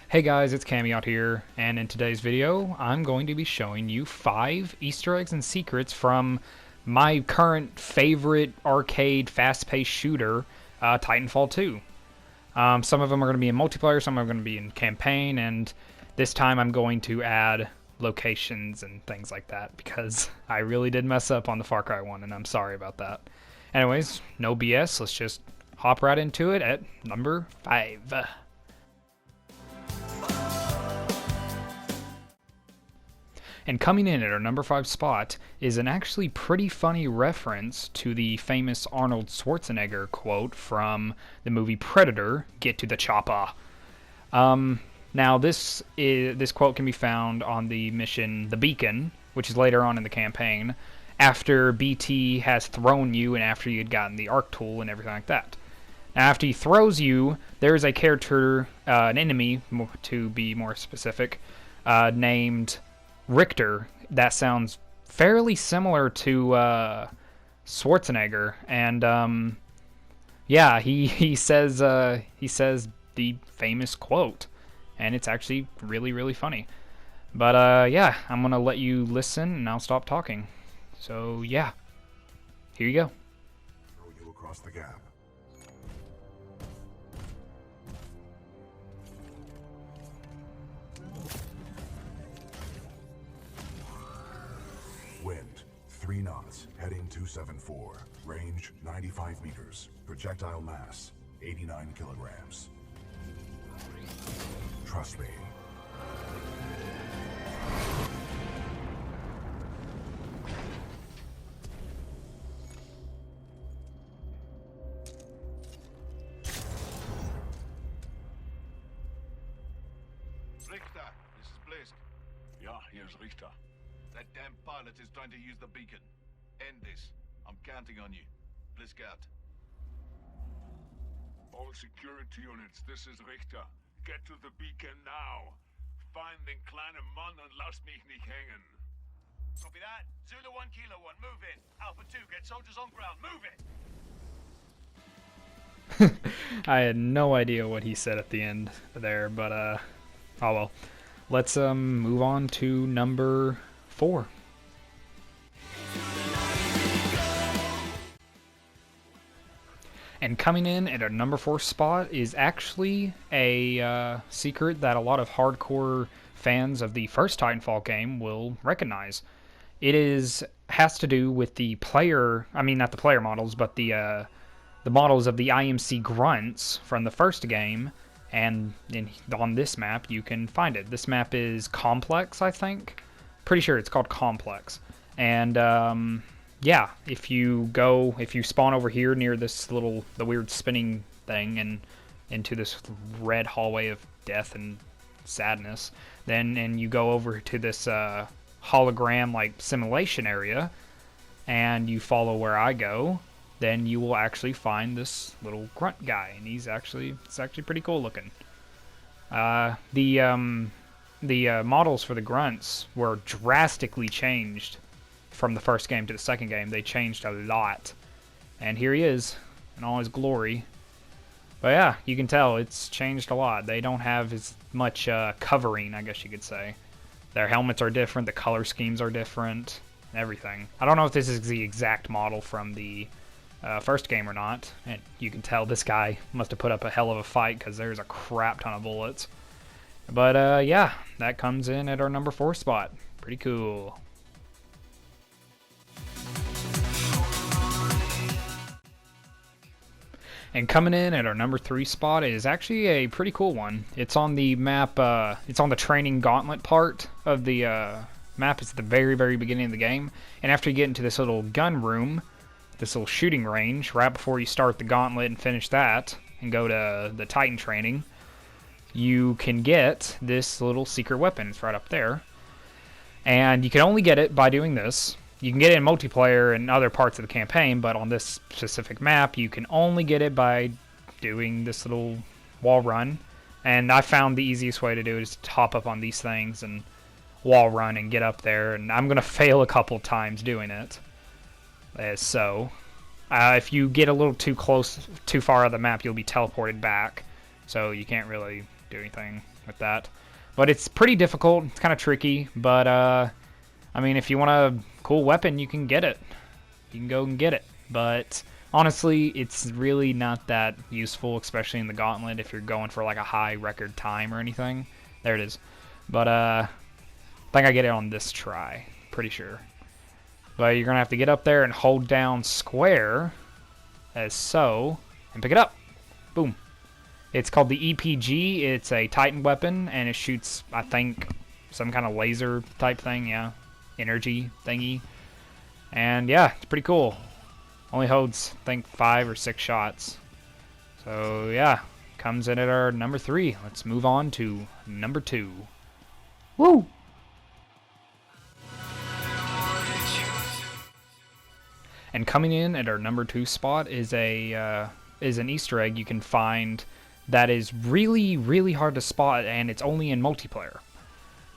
Hey guys, it's Cammy out here, and in today's video, I'm going to be showing you 5 Easter eggs and secrets from my current favorite arcade fast-paced shooter, Titanfall 2. Some of them are going to be in multiplayer, some are going to be in campaign, and this time I'm going to add locations and things like that, because I really did mess up on the Far Cry 1, and I'm sorry about that. Anyways, no BS, let's just hop right into it at number 5. And coming in at our number 5 spot is an actually pretty funny reference to the famous Arnold Schwarzenegger quote from the movie Predator, "Get to the chopper." Now this quote can be found on the mission The Beacon, which is later on in the campaign, after BT has thrown you and after you had gotten the arc tool and everything like that. Now after he throws you, there is a character, an enemy, to be more specific, named Richter, that sounds fairly similar to Schwarzenegger, and yeah, he says the famous quote, and it's actually really funny. But yeah, I'm gonna let you listen, and I'll stop talking. So yeah, here you go. Throw you across the gap. Wind, 3 knots, heading 274. Range, 95 meters. Projectile mass, 89 kilograms. Trust me. Richter, this is Blisk. Ja, here's Richter. That damn pilot is trying to use the beacon. End this. I'm counting on you. Blisk out. All security units, this is Richter. Get to the beacon now. Find den kleinen Mann und lass mich nicht hängen. Copy that. Zulu 1, Kilo 1, move in. Alpha 2, get soldiers on ground. Move it! I had no idea what he said at the end there, but oh well. Let's move on to number 4. And coming in at our number 4 spot is actually a secret that a lot of hardcore fans of the first Titanfall game will recognize. It has to do with the player, I mean not the player models, but the models of the IMC Grunts from the first game, and on this map you can find it. This map is Complex, I think. Pretty sure it's called Complex. And yeah, if you spawn over here near the weird spinning thing and into this red hallway of death and sadness, and you go over to this hologram like simulation area and you follow where I go, then you will actually find this little grunt guy, and it's actually pretty cool looking. The models for the grunts were drastically changed from the first game to the second game. They changed a lot, and here he is in all his glory. But yeah, you can tell it's changed a lot. They don't have as much covering, I guess you could say. Their helmets are different, the color schemes are different, everything. I don't know if this is the exact model from the first game or not, and you can tell this guy must have put up a hell of a fight because there's a crap ton of bullets. But yeah, that comes in at our number 4 spot. Pretty cool. And coming in at our number 3 spot is actually a pretty cool one. It's on the map, it's on the training gauntlet part of the map. It's at the very beginning of the game, and after you get into this little gun room, this little shooting range, right before you start the gauntlet and finish that and go to the Titan training, you can get this little secret weapon. It's right up there, and you can only get it by doing this. You can get it in multiplayer and other parts of the campaign, but on this specific map you can only get it by doing this little wall run. And I found the easiest way to do it is to hop up on these things and wall run and get up there, and I'm gonna fail a couple times doing it. as so. If you get a little too close, too far out of the map, you'll be teleported back. So you can't really do anything with that. But it's pretty difficult. It's kind of tricky. But, I mean, if you want a cool weapon, you can get it. You can go and get it. But honestly, it's really not that useful, especially in the Gauntlet, if you're going for like a high record time or anything. There it is. But, I think I get it on this try. Pretty sure. But you're going to have to get up there and hold down square, as so, and pick it up. Boom. It's called the EPG. It's a Titan weapon, and it shoots, I think, some kind of laser type thing, yeah. Energy thingy. And yeah, it's pretty cool. Only holds, I think, 5 or 6 shots. So yeah, comes in at our number 3. Let's move on to number 2. Woo! And coming in at our number 2 spot is an Easter egg you can find that is really, really hard to spot, and it's only in multiplayer.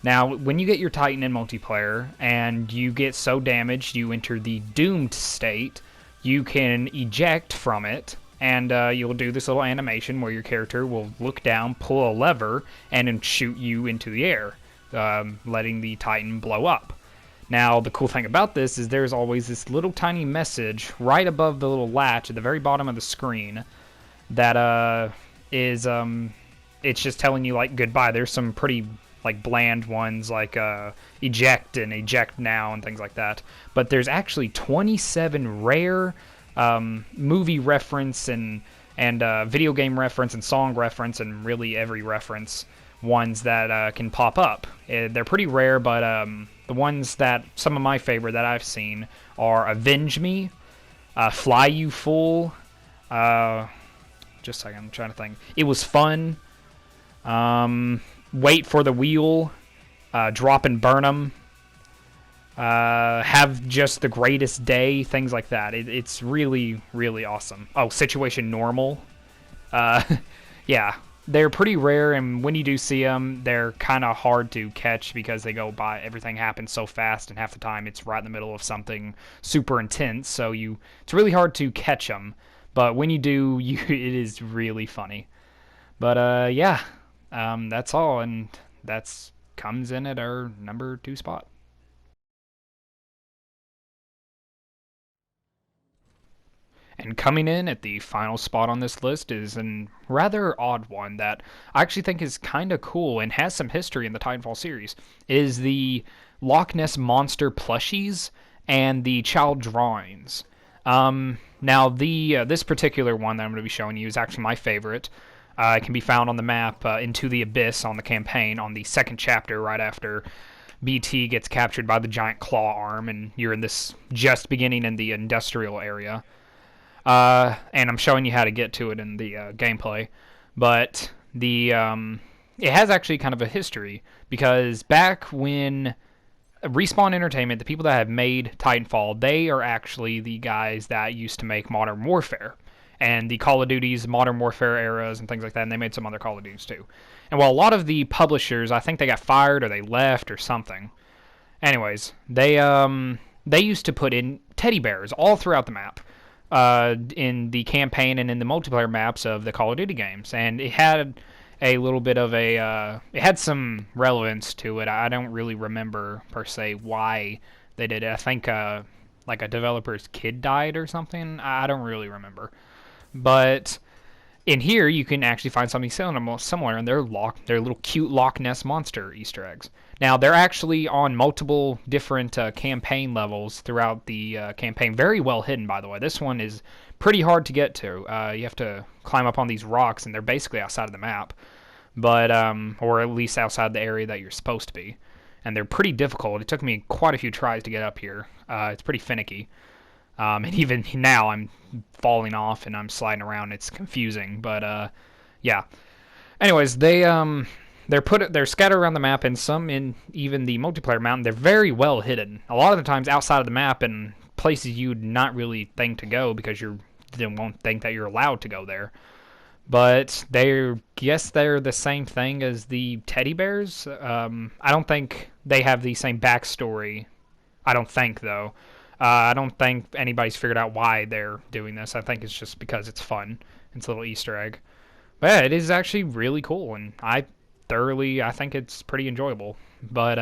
Now, when you get your Titan in multiplayer, and you get so damaged you enter the doomed state, you can eject from it, and you'll do this little animation where your character will look down, pull a lever, and then shoot you into the air, letting the Titan blow up. Now, the cool thing about this is there's always this little tiny message right above the little latch at the very bottom of the screen that is it's just telling you, like, goodbye. There's some pretty, like, bland ones like eject and eject now and things like that. But there's actually 27 rare movie reference and video game reference and song reference and really every reference ones that can pop up. They're pretty rare, but the ones that, some of my favorite that I've seen are Avenge Me, Fly You Fool, just a second, I'm trying to think. It Was Fun, Wait for the Wheel, Drop and Burn 'Em, Have Just the Greatest Day, things like that. It's really, really awesome. Oh, Situation Normal. Yeah, they're pretty rare, and when you do see them, they're kind of hard to catch because they go by, everything happens so fast, and half the time it's right in the middle of something super intense, so it's really hard to catch them. But when you do, it is really funny. But yeah, that's all, and that's comes in at our number 2 spot. And coming in at the final spot on this list is a rather odd one that I actually think is kind of cool and has some history in the Titanfall series. It is the Loch Ness Monster plushies and the child drawings. Now, this particular one that I'm going to be showing you is actually my favorite. It can be found on the map Into the Abyss on the campaign on the 2nd chapter right after BT gets captured by the giant claw arm, and you're in this just beginning in the industrial area. And I'm showing you how to get to it in the gameplay. But it has actually kind of a history, because back when Respawn Entertainment, the people that have made Titanfall, they are actually the guys that used to make Modern Warfare and the Call of Duties, Modern Warfare eras and things like that, and they made some other Call of Duties too. And while a lot of the publishers, I think they got fired or they left or something. Anyways, they used to put in teddy bears all throughout the map, in the campaign and in the multiplayer maps of the Call of Duty games, and it had a little bit of it had some relevance to it. I don't really remember per se why they did it. I think like a developer's kid died or something. I don't really remember. But in here you can actually find something similar, and they're little cute Loch Ness Monster Easter eggs. Now, they're actually on multiple different campaign levels throughout the campaign. Very well hidden, by the way. This one is pretty hard to get to. You have to climb up on these rocks, and they're basically outside of the map, but or at least outside the area that you're supposed to be. And they're pretty difficult. It took me quite a few tries to get up here. It's pretty finicky. And even now, I'm falling off and I'm sliding around. It's confusing, but yeah. Anyways, they're scattered around the map, and some in even the multiplayer map. They're very well hidden. A lot of the times outside of the map and places you'd not really think to go because you won't think that you're allowed to go there. But they're the same thing as the teddy bears. I don't think they have the same backstory. I don't think, though. I don't think anybody's figured out why they're doing this. I think it's just because it's fun. It's a little Easter egg. But yeah, it is actually really cool, and I think it's pretty enjoyable. But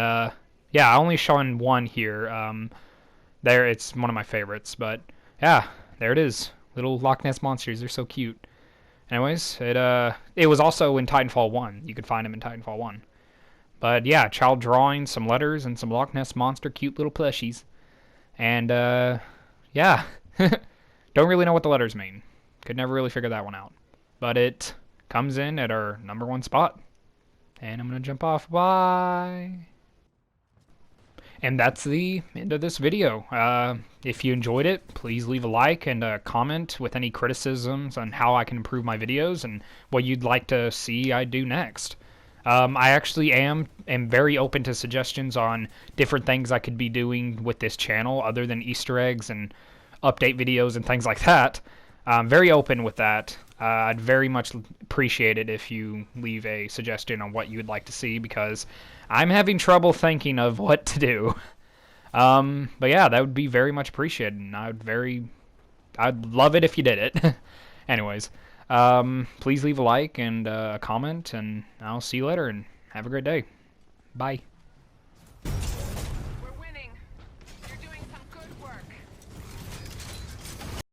yeah, I only shown one here. There, it's one of my favorites. But yeah, there it is. Little Loch Ness monsters. They're so cute. Anyways, it was also in Titanfall 1. You could find them in Titanfall 1. But yeah, child drawings, some letters, and some Loch Ness monster cute little plushies. And yeah, don't really know what the letters mean. Could never really figure that one out. But it comes in at our #1 spot. And I'm going to jump off. Bye! And that's the end of this video. If you enjoyed it, please leave a like and a comment with any criticisms on how I can improve my videos and what you'd like to see I do next. I actually am very open to suggestions on different things I could be doing with this channel other than Easter eggs and update videos and things like that. I'm very open with that. I'd very much appreciate it if you leave a suggestion on what you would like to see, because I'm having trouble thinking of what to do. But yeah, that would be very much appreciated, and I'd love it if you did it. Anyways, please leave a like and a comment, and I'll see you later, and have a great day. Bye.